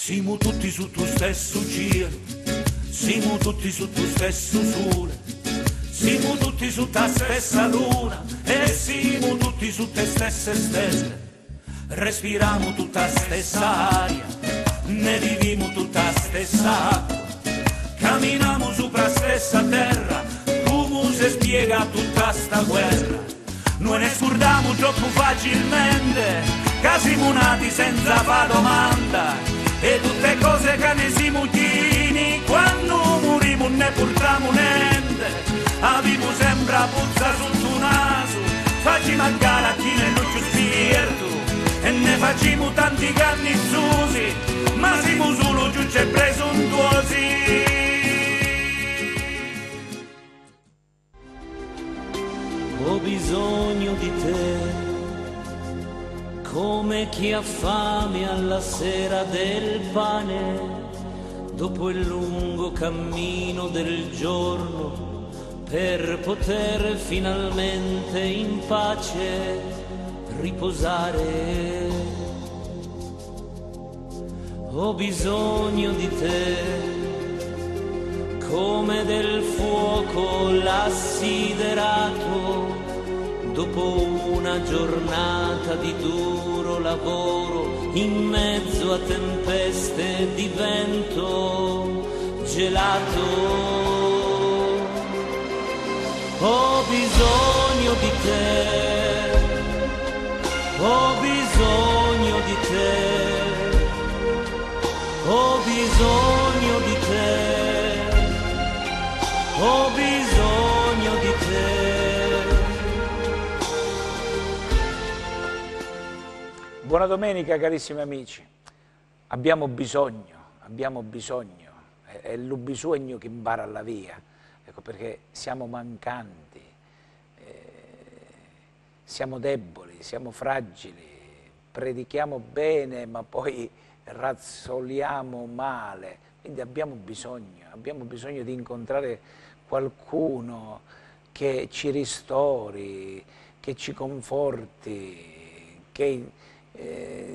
Siamo tutti su tu stesso giro, siamo tutti su tu stesso sole, siamo tutti su ta stessa luna e siamo tutti su te stesse stelle. Respiriamo tutta stessa aria, ne viviamo tutta stessa acqua, camminiamo sopra stessa terra, come si spiega tutta sta guerra. Noi ne scordiamo troppo facilmente, che siamo nati senza fa domanda, e tutte cose che ne siamo chini, quando moriamo ne portiamo niente. Avevo sempre a puzza sotto il naso, facci mancare a chi nel nostro spirito, e ne facciamo tanti cannizzosi, ma siamo solo giusti e presuntuosi. Ho bisogno di te, come chi ha fame alla sera del pane, dopo il lungo cammino del giorno, per poter finalmente in pace riposare. Ho bisogno di te, come del fuoco l'assiderato, dopo una giornata di duro lavoro, in mezzo a tempeste di vento gelato. Ho bisogno di te, ho bisogno di te, ho bisogno di te, ho bisogno di te. Buona domenica carissimi amici, abbiamo bisogno, è l'ubbisogno che impara alla via, ecco perché siamo mancanti, siamo deboli, siamo fragili, predichiamo bene ma poi razzoliamo male, quindi abbiamo bisogno di incontrare qualcuno che ci ristori, che ci conforti, che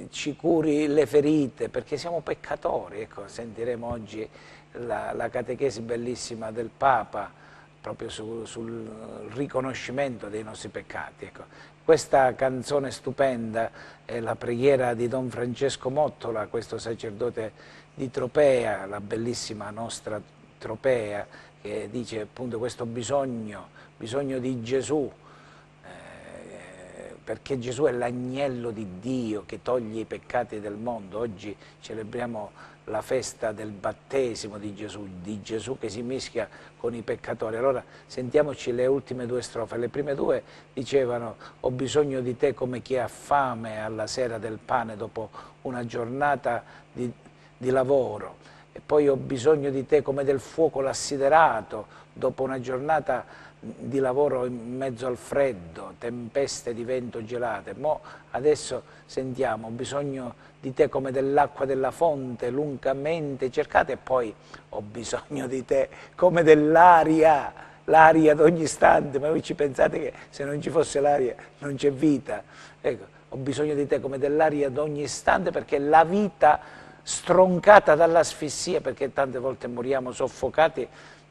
ci curi le ferite, perché siamo peccatori. Ecco, sentiremo oggi la catechesi bellissima del Papa proprio sul riconoscimento dei nostri peccati. Ecco, questa canzone stupenda è la preghiera di Don Francesco Mottola, questo sacerdote di Tropea, la bellissima nostra Tropea, che dice appunto questo bisogno di Gesù, perché Gesù è l'agnello di Dio che toglie i peccati del mondo. Oggi celebriamo la festa del battesimo di Gesù che si mischia con i peccatori. Allora sentiamoci le ultime due strofe. Le prime due dicevano: ho bisogno di te come chi ha fame alla sera del pane dopo una giornata di lavoro, e poi ho bisogno di te come del fuoco l'assiderato dopo una giornata di lavoro in mezzo al freddo, tempeste di vento gelate. Adesso sentiamo: ho bisogno di te come dell'acqua della fonte lungamente cercata, e poi ho bisogno di te come dell'aria, l'aria ad ogni istante. Ma voi ci pensate che se non ci fosse l'aria non c'è vita? Ecco, ho bisogno di te come dell'aria ad ogni istante, perché la vita stroncata dall'asfissia, perché tante volte moriamo soffocati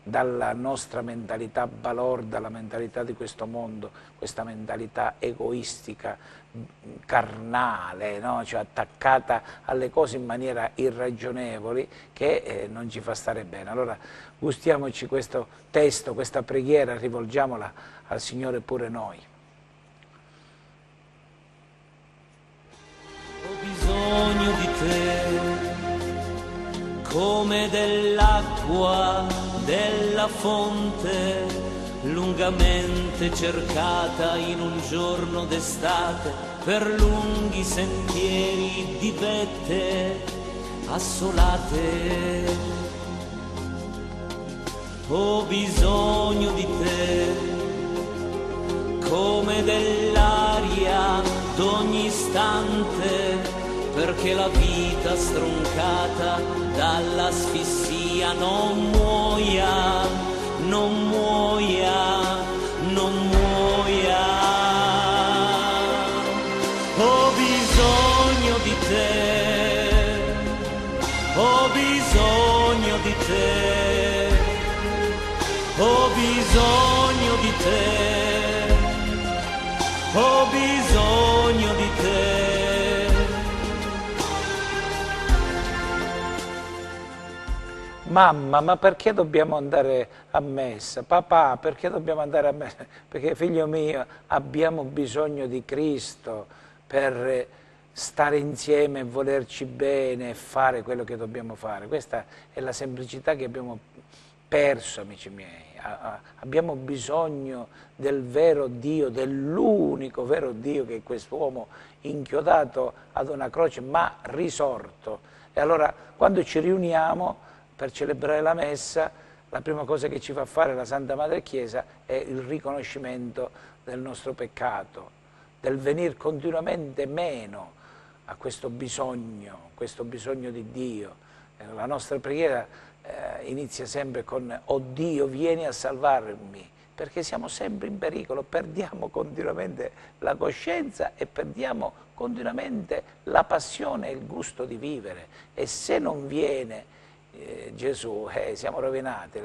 dalla nostra mentalità balorda, la mentalità di questo mondo, questa mentalità egoistica, carnale, no? Cioè attaccata alle cose in maniera irragionevoli, che non ci fa stare bene. Allora gustiamoci questo testo, questa preghiera, rivolgiamola al Signore pure noi. Ho bisogno di te, come dell'acqua della fonte, lungamente cercata in un giorno d'estate, per lunghi sentieri di vette assolate. Ho bisogno di te, come dell'aria d'ogni istante, perché la vita stroncata dall'asfissia non muoia, non muoia, non muoia. Ho bisogno di te, ho bisogno di te, ho bisogno di te, ho bisogno di te. Mamma, ma perché dobbiamo andare a messa? Papà, perché dobbiamo andare a messa? Perché, figlio mio, abbiamo bisogno di Cristo per stare insieme e volerci bene e fare quello che dobbiamo fare. Questa è la semplicità che abbiamo perso, amici miei. Abbiamo bisogno del vero Dio, dell'unico vero Dio, che è quest'uomo inchiodato ad una croce, ma risorto. E allora, quando ci riuniamo per celebrare la messa, la prima cosa che ci fa fare la Santa Madre Chiesa è il riconoscimento del nostro peccato, del venir continuamente meno a questo bisogno di Dio. La nostra preghiera inizia sempre con «Oh Dio, vieni a salvarmi», perché siamo sempre in pericolo, perdiamo continuamente la coscienza e perdiamo continuamente la passione e il gusto di vivere. E se non viene Gesù, siamo rovinati.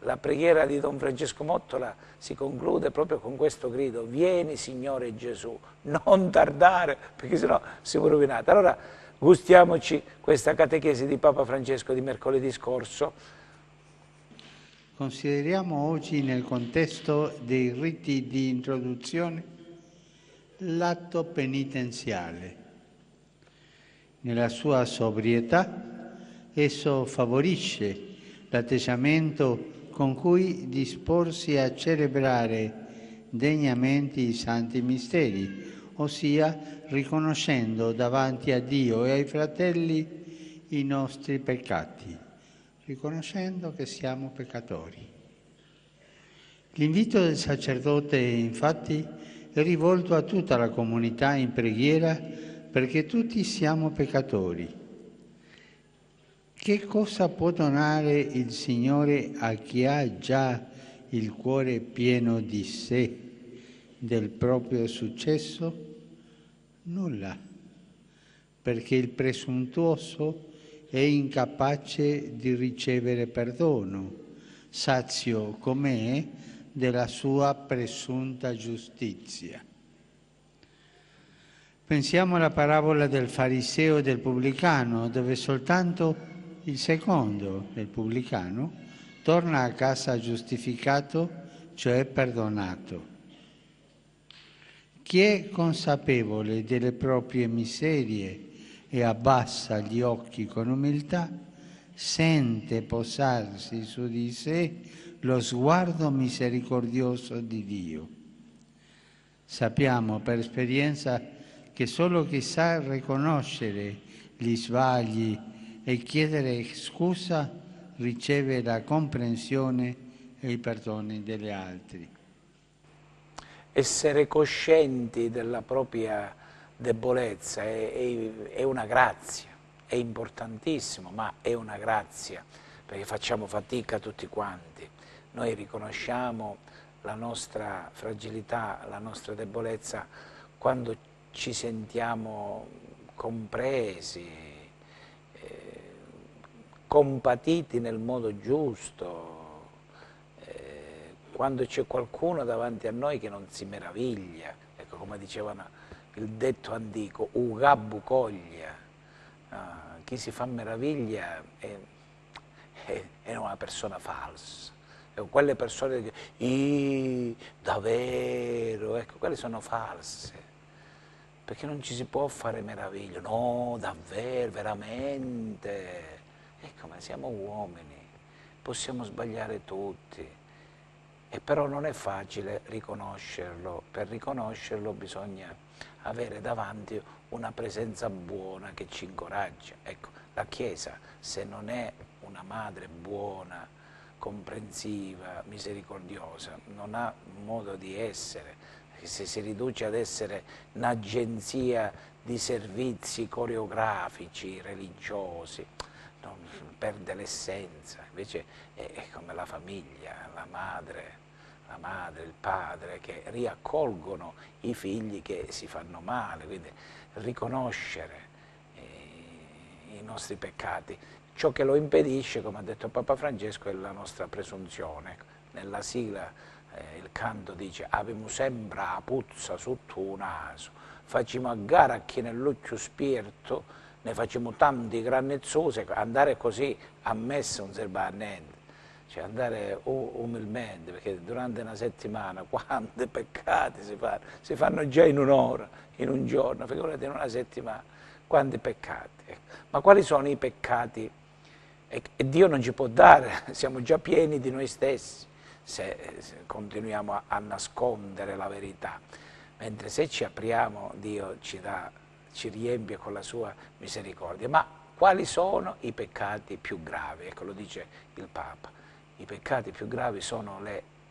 La preghiera di Don Francesco Mottola si conclude proprio con questo grido: vieni Signore Gesù, non tardare, perché sennò siamo rovinati. Allora gustiamoci questa catechesi di Papa Francesco di mercoledì scorso. Consideriamo oggi, nel contesto dei riti di introduzione, l'atto penitenziale. Nella sua sobrietà esso favorisce l'atteggiamento con cui disporsi a celebrare degnamente i santi misteri, ossia riconoscendo davanti a Dio e ai fratelli i nostri peccati, riconoscendo che siamo peccatori. L'invito del sacerdote, infatti, è rivolto a tutta la comunità in preghiera perché tutti siamo peccatori. Che cosa può donare il Signore a chi ha già il cuore pieno di sé, del proprio successo? Nulla, perché il presuntuoso è incapace di ricevere perdono, sazio com'è della sua presunta giustizia. Pensiamo alla parabola del fariseo e del pubblicano, dove soltanto il secondo, il pubblicano, torna a casa giustificato, cioè perdonato. Chi è consapevole delle proprie miserie e abbassa gli occhi con umiltà, sente posarsi su di sé lo sguardo misericordioso di Dio. Sappiamo per esperienza che solo chi sa riconoscere gli sbagli e chiedere scusa riceve la comprensione e i perdoni degli altri. Essere coscienti della propria debolezza è una grazia, è importantissimo, ma è una grazia, perché facciamo fatica tutti quanti. Noi riconosciamo la nostra fragilità, la nostra debolezza quando ci sentiamo compresi, compatiti nel modo giusto, quando c'è qualcuno davanti a noi che non si meraviglia, ecco, come dicevano il detto antico, ugabbu coglia, chi si fa meraviglia è una persona falsa, ecco, quelle persone che davvero, ecco, quelle sono false, perché non ci si può fare meraviglia, no, davvero, veramente. Ecco, ma siamo uomini, possiamo sbagliare tutti, e però non è facile riconoscerlo. Per riconoscerlo bisogna avere davanti una presenza buona che ci incoraggia. Ecco, la Chiesa, se non è una madre buona, comprensiva, misericordiosa, non ha modo di essere. Se si riduce ad essere un'agenzia di servizi coreografici, religiosi, non perde l'essenza. Invece è come la famiglia, la madre, il padre, che riaccolgono i figli che si fanno male, quindi riconoscere i nostri peccati. Ciò che lo impedisce, come ha detto Papa Francesco, è la nostra presunzione. Nella sigla il canto dice «Avemo sempre la puzza sotto un naso, facciamo a gara a chi nell'occhio spirito, ne facciamo tanti grannezzose». Andare così a messa non serve a niente, cioè andare umilmente, perché durante una settimana quanti peccati si fanno già in un'ora, in un giorno, figurati in una settimana, quanti peccati. Ma quali sono i peccati? E Dio non ci può dare, siamo già pieni di noi stessi se continuiamo a nascondere la verità, mentre se ci apriamo Dio ci riempie con la sua misericordia. Ma quali sono i peccati più gravi? Ecco, lo dice il Papa. I peccati più gravi sono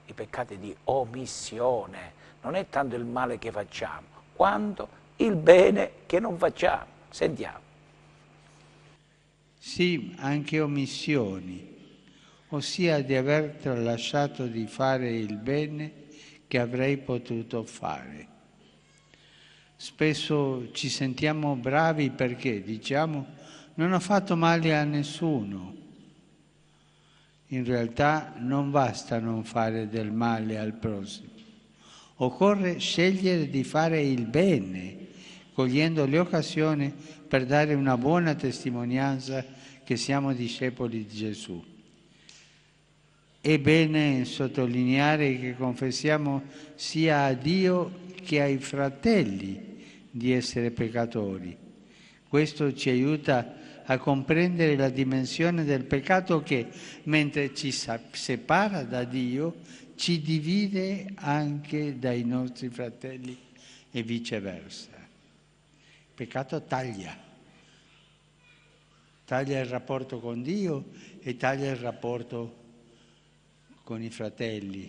i peccati di omissione. Non è tanto il male che facciamo, quanto il bene che non facciamo. Sentiamo. Sì, anche omissioni, ossia di aver tralasciato di fare il bene che avrei potuto fare. Spesso ci sentiamo bravi perché diciamo non ho fatto male a nessuno. In realtà non basta non fare del male al prossimo, occorre scegliere di fare il bene, cogliendo le occasioni per dare una buona testimonianza che siamo discepoli di Gesù. È bene sottolineare che confessiamo sia a Dio che ai fratelli di essere peccatori. Questo ci aiuta a comprendere la dimensione del peccato che, mentre ci separa da Dio, ci divide anche dai nostri fratelli e viceversa. Il peccato taglia il rapporto con Dio e taglia il rapporto con i fratelli,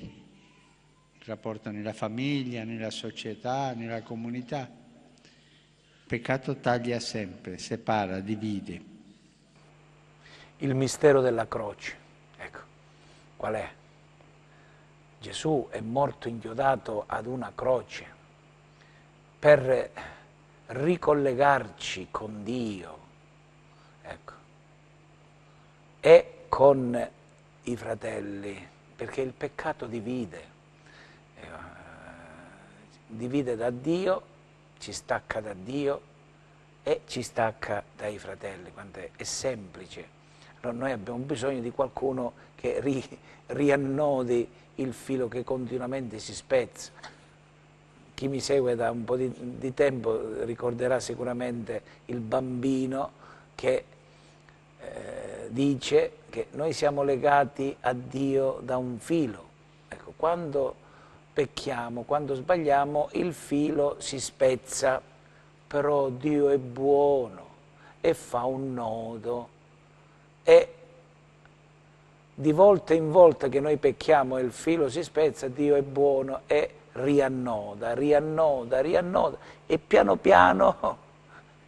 il rapporto nella famiglia, nella società, nella comunità. Il peccato taglia sempre, separa, divide. Il mistero della croce, ecco, qual è? Gesù è morto inchiodato ad una croce per ricollegarci con Dio, ecco, e con i fratelli, perché il peccato divide da Dio, ci stacca da Dio e ci stacca dai fratelli, quando è semplice. Allora noi abbiamo bisogno di qualcuno che riannodi il filo che continuamente si spezza. Chi mi segue da un po' di tempo ricorderà sicuramente il bambino che dice che noi siamo legati a Dio da un filo. Ecco, quando pecchiamo, quando sbagliamo, il filo si spezza, però Dio è buono e fa un nodo. E di volta in volta che noi pecchiamo e il filo si spezza, Dio è buono e riannoda e piano piano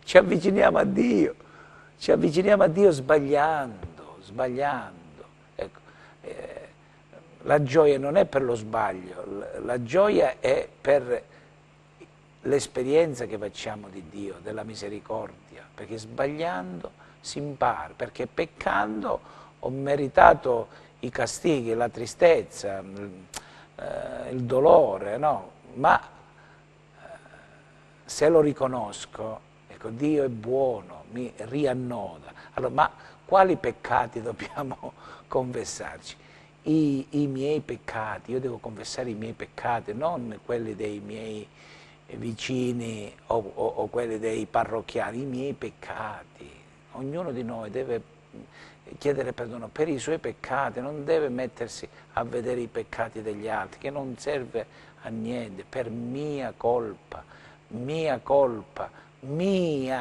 ci avviciniamo a Dio sbagliando. Ecco, la gioia non è per lo sbaglio, la gioia è per l'esperienza che facciamo di Dio, della misericordia, perché sbagliando si impara, perché peccando ho meritato i castighi, la tristezza, il dolore, no? Ma se lo riconosco, ecco, Dio è buono, mi riannoda. Allora, ma quali peccati dobbiamo confessarci? I miei peccati, io devo confessare i miei peccati, non quelli dei miei vicini o quelli dei parrocchiani, i miei peccati. Ognuno di noi deve chiedere perdono per i suoi peccati, non deve mettersi a vedere i peccati degli altri, che non serve a niente, per mia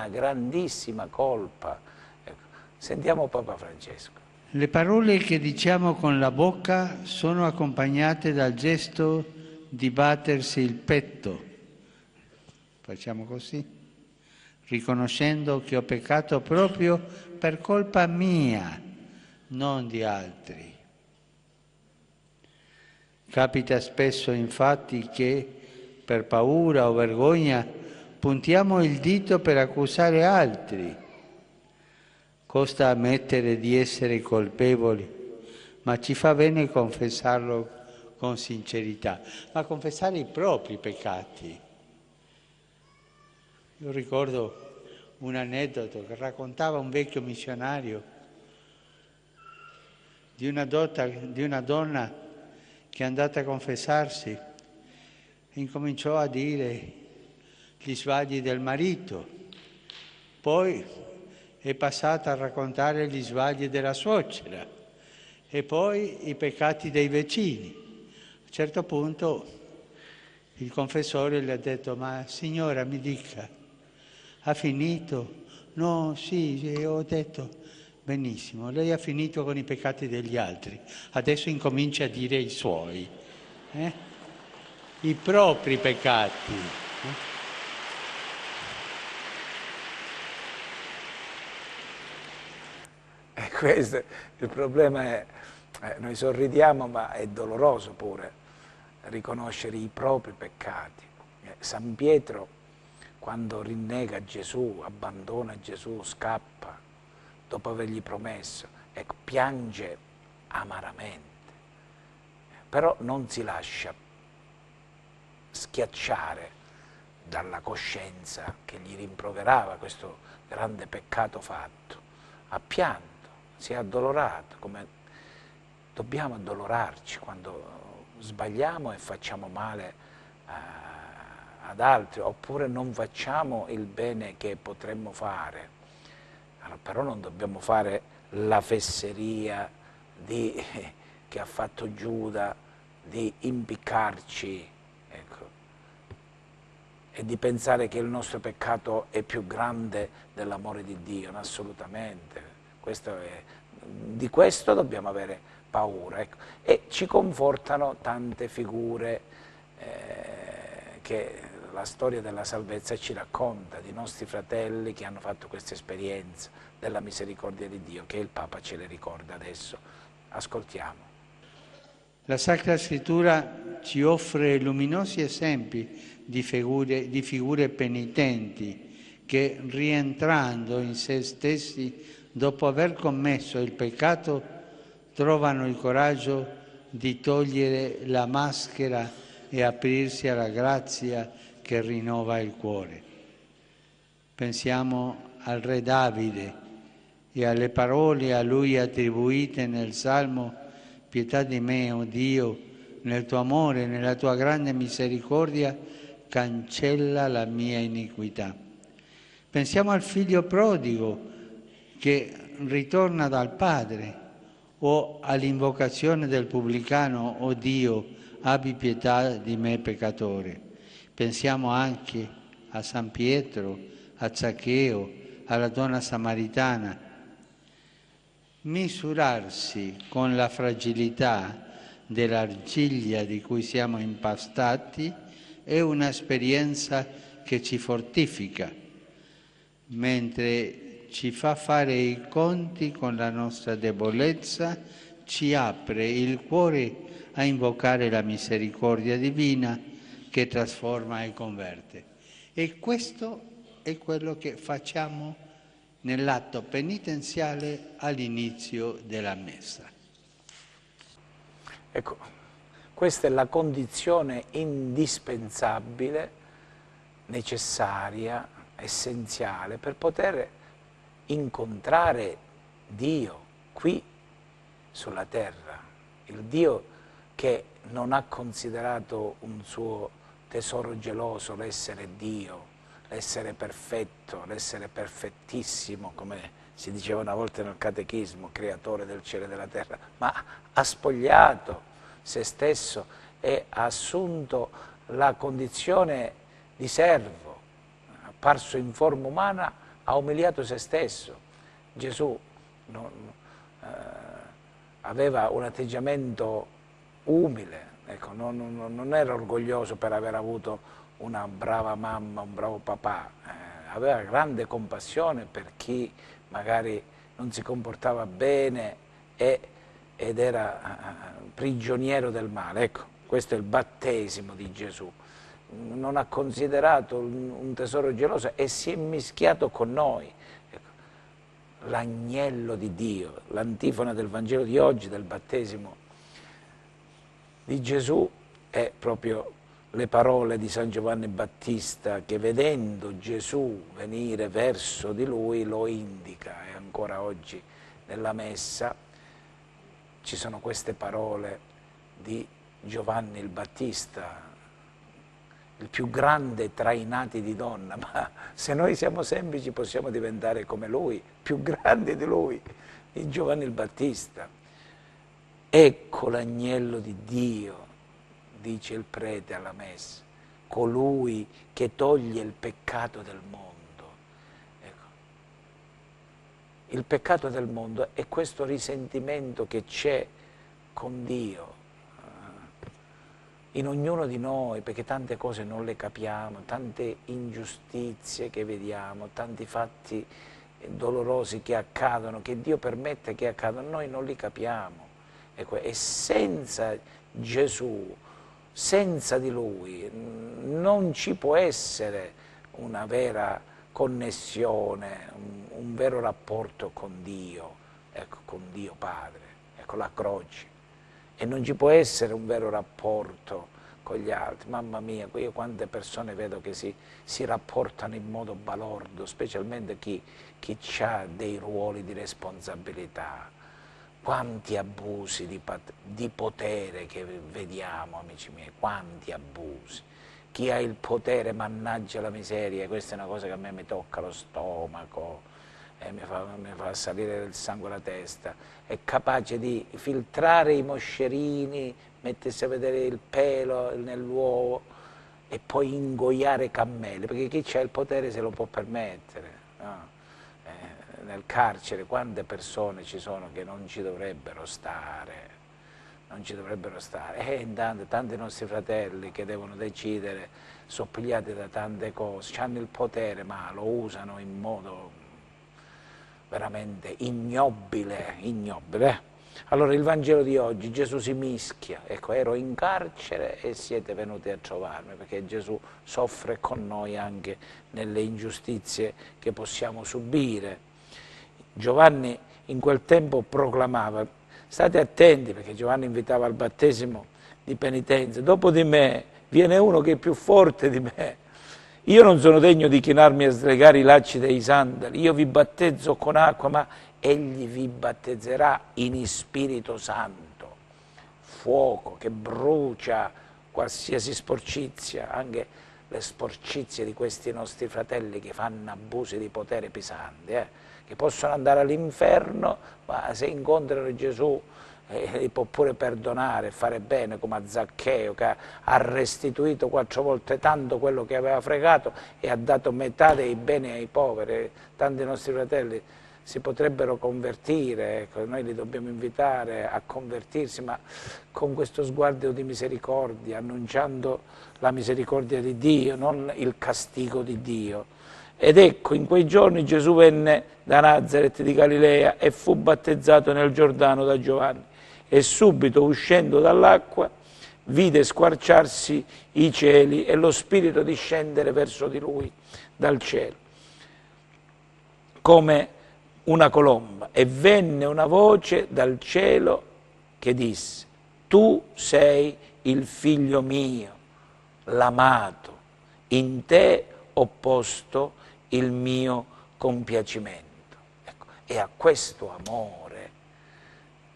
grandissima colpa. Ecco, sentiamo Papa Francesco. Le parole che diciamo con la bocca sono accompagnate dal gesto di battersi il petto. Facciamo così, riconoscendo che ho peccato proprio per colpa mia, non di altri. Capita spesso infatti che per paura o vergogna puntiamo il dito per accusare altri. costa ammettere di essere colpevoli, ma ci fa bene confessarlo con sincerità, ma confessare i propri peccati. Io ricordo un aneddoto che raccontava un vecchio missionario di una donna che è andata a confessarsi e incominciò a dire gli sbagli del marito, poi è passata a raccontare gli sbagli della suocera e poi i peccati dei vicini. A un certo punto il confessore le ha detto: ma signora, mi dica, ha finito? No, sì, ho detto: benissimo, lei ha finito con i peccati degli altri, adesso incomincia a dire i suoi, i propri peccati. Questo, il problema è, noi sorridiamo, ma è doloroso pure riconoscere i propri peccati. San Pietro, quando rinnega Gesù, abbandona Gesù, scappa, dopo avergli promesso, ecco, piange amaramente, però non si lascia schiacciare dalla coscienza che gli rimproverava questo grande peccato fatto. Ha pianto, si è addolorato, come dobbiamo addolorarci quando sbagliamo e facciamo male ad altri, oppure non facciamo il bene che potremmo fare. Allora, però non dobbiamo fare la fesseria che ha fatto Giuda, di impiccarci, ecco, e di pensare che il nostro peccato è più grande dell'amore di Dio, assolutamente. Di questo dobbiamo avere paura, ecco. E ci confortano tante figure che la storia della salvezza ci racconta, di nostri fratelli che hanno fatto questa esperienza della misericordia di Dio, che il Papa ce le ricorda adesso. Ascoltiamo. La Sacra Scrittura ci offre luminosi esempi di figure penitenti che, rientrando in se stessi dopo aver commesso il peccato, trovano il coraggio di togliere la maschera e aprirsi alla grazia che rinnova il cuore. Pensiamo al re Davide e alle parole a lui attribuite nel Salmo: pietà di me, o Dio, nel tuo amore, nella tua grande misericordia, cancella la mia iniquità. Pensiamo al figlio prodigo che ritorna dal padre, o all'invocazione del pubblicano: o Dio, abbi pietà di me peccatore. Pensiamo anche a San Pietro, a Zaccheo, alla donna samaritana. Misurarsi con la fragilità dell'argilla di cui siamo impastati è un'esperienza che ci fortifica, mentre ci fa fare i conti con la nostra debolezza, ci apre il cuore a invocare la misericordia divina che trasforma e converte. E questo è quello che facciamo nell'atto penitenziale all'inizio della Messa. Ecco, questa è la condizione indispensabile, necessaria, essenziale per poter incontrare Dio qui sulla terra, il Dio che non ha considerato un suo tesoro geloso l'essere Dio, l'essere perfetto, l'essere perfettissimo, come si diceva una volta nel catechismo, creatore del cielo e della terra, ma ha spogliato se stesso e ha assunto la condizione di servo, apparso in forma umana, ha umiliato se stesso. Gesù aveva un atteggiamento umile, ecco, non era orgoglioso per aver avuto una brava mamma, un bravo papà, aveva grande compassione per chi magari non si comportava bene ed era prigioniero del male. Ecco, questo è il battesimo di Gesù. Non ha considerato un tesoro geloso e si è mischiato con noi. Ecco, l'agnello di Dio. L'antifona del Vangelo di oggi, del battesimo di Gesù, è proprio le parole di San Giovanni Battista, che vedendo Gesù venire verso di lui lo indica, e ancora oggi nella Messa ci sono queste parole di Giovanni il Battista, il più grande tra i nati di donna, ma se noi siamo semplici possiamo diventare come lui, più grandi di lui, di Giovanni il Battista. Ecco l'agnello di Dio, dice il prete alla Messa, colui che toglie il peccato del mondo. Ecco. Il peccato del mondo è questo risentimento che c'è con Dio in ognuno di noi, perché tante cose non le capiamo, tante ingiustizie che vediamo, tanti fatti dolorosi che accadono, che Dio permette che accadano, noi non li capiamo. Ecco, e senza Gesù, senza di Lui, non ci può essere una vera connessione, un vero rapporto con Dio, ecco, con Dio Padre, ecco la croce. E non ci può essere un vero rapporto con gli altri. Mamma mia, io quante persone vedo che si rapportano in modo balordo, specialmente chi ha dei ruoli di responsabilità. Quanti abusi di potere che vediamo, amici miei, quanti abusi. Chi ha il potere, mannaggia la miseria, questa è una cosa che a me mi tocca lo stomaco, mi fa salire il sangue alla testa, è capace di filtrare i moscerini, mettersi a vedere il pelo nell'uovo e poi ingoiare cammelli, perché chi ha il potere se lo può permettere. No? Nel carcere quante persone ci sono che non ci dovrebbero stare, non ci dovrebbero stare, e intanto tanti nostri fratelli che devono decidere, soppigliati da tante cose, hanno il potere ma lo usano in modo veramente ignobile, ignobile. Allora il Vangelo di oggi, Gesù si mischia, ecco, ero in carcere e siete venuti a trovarmi, perché Gesù soffre con noi anche nelle ingiustizie che possiamo subire. Giovanni in quel tempo proclamava, state attenti, perché Giovanni invitava al battesimo di penitenza, dopo di me viene uno che è più forte di me. Io non sono degno di chinarmi a slegare i lacci dei sandali, io vi battezzo con acqua, ma egli vi battezzerà in Spirito Santo, fuoco che brucia qualsiasi sporcizia, anche le sporcizie di questi nostri fratelli che fanno abusi di potere pesanti, che possono andare all'inferno, ma se incontrano Gesù li può pure perdonare e fare bene, come a Zaccheo, che ha restituito 4 volte tanto quello che aveva fregato e ha dato metà dei beni ai poveri. Tanti nostri fratelli si potrebbero convertire, ecco, noi li dobbiamo invitare a convertirsi, ma con questo sguardo di misericordia, annunciando la misericordia di Dio, non il castigo di Dio. Ed ecco, in quei giorni Gesù venne da Nazaret di Galilea e fu battezzato nel Giordano da Giovanni. E subito, uscendo dall'acqua, vide squarciarsi i cieli e lo Spirito discendere verso di lui dal cielo, come una colomba. E venne una voce dal cielo che disse, tu sei il figlio mio, l'amato, in te ho posto il mio compiacimento. Ecco, e a questo amore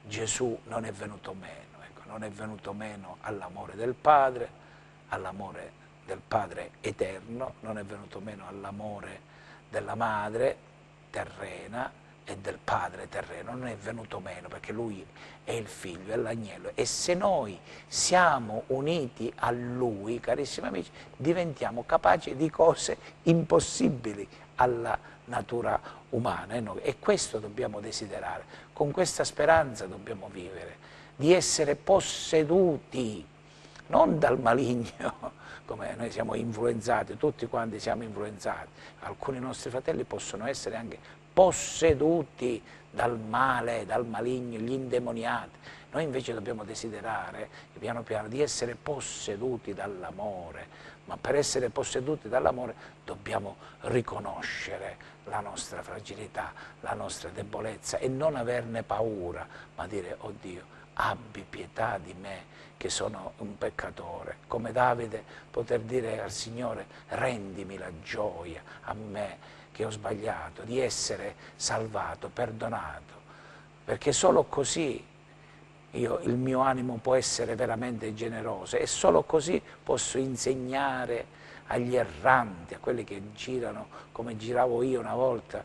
Gesù non è venuto meno, ecco, non è venuto meno all'amore del Padre eterno, non è venuto meno all'amore della Madre terrena e del Padre terreno, non è venuto meno perché Lui è il Figlio, è l'Agnello, e se noi siamo uniti a Lui, carissimi amici, diventiamo capaci di cose impossibili alla natura umana, e questo dobbiamo desiderare, con questa speranza dobbiamo vivere, di essere posseduti, non dal maligno, come noi siamo influenzati, tutti quanti siamo influenzati, alcuni nostri fratelli possono essere anche posseduti dal male, dal maligno, gli indemoniati. Noi invece dobbiamo desiderare, piano piano, di essere posseduti dall'amore, ma per essere posseduti dall'amore dobbiamo riconoscere la nostra fragilità, la nostra debolezza e non averne paura, ma dire: oh Dio, abbi pietà di me che sono un peccatore. Come Davide, poter dire al Signore: rendimi la gioia a me che ho sbagliato, di essere salvato, perdonato, perché solo così il mio animo può essere veramente generoso e solo così posso insegnare agli erranti, a quelli che girano come giravo io una volta,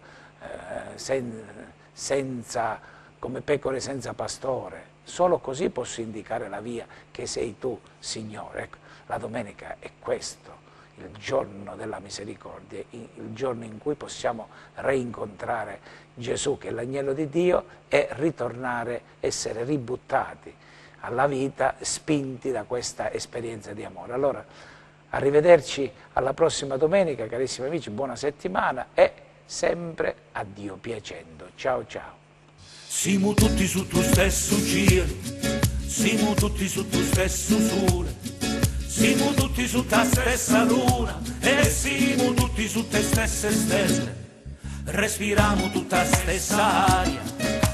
come pecore senza pastore. Solo così posso indicare la via che sei tu, Signore. Ecco, la domenica è questo, il giorno della misericordia, il giorno in cui possiamo reincontrare Gesù, che è l'agnello di Dio, e ritornare, essere ributtati alla vita, spinti da questa esperienza di amore. Allora, arrivederci alla prossima domenica, carissimi amici, buona settimana e sempre a Dio piacendo. Ciao ciao. Siamo tutti su tuo stesso giro, siamo tutti su tuo stesso sole, siamo tutti su ta stessa luna e siamo tutti su te stesse stelle. Respiriamo tutta stessa aria,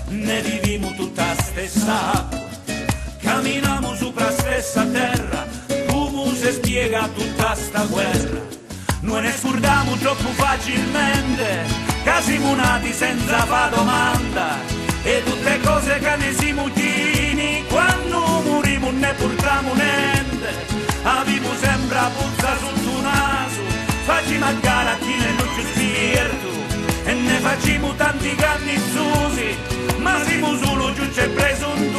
ne viviamo tutta stessa acqua, camminiamo sopra stessa terra, come si spiega tutta sta guerra. Noi ne scordiamo troppo facilmente, che siamo nati senza fa domanda, e tutte cose che ne siamo chini, quando moriamo ne portiamo niente. Avevo sempre a puzza sotto naso, facciamo a gara a chi nel nostro spirito, e ne facciamo tanti cannizzosi, ma siamo solo giù c'è preso un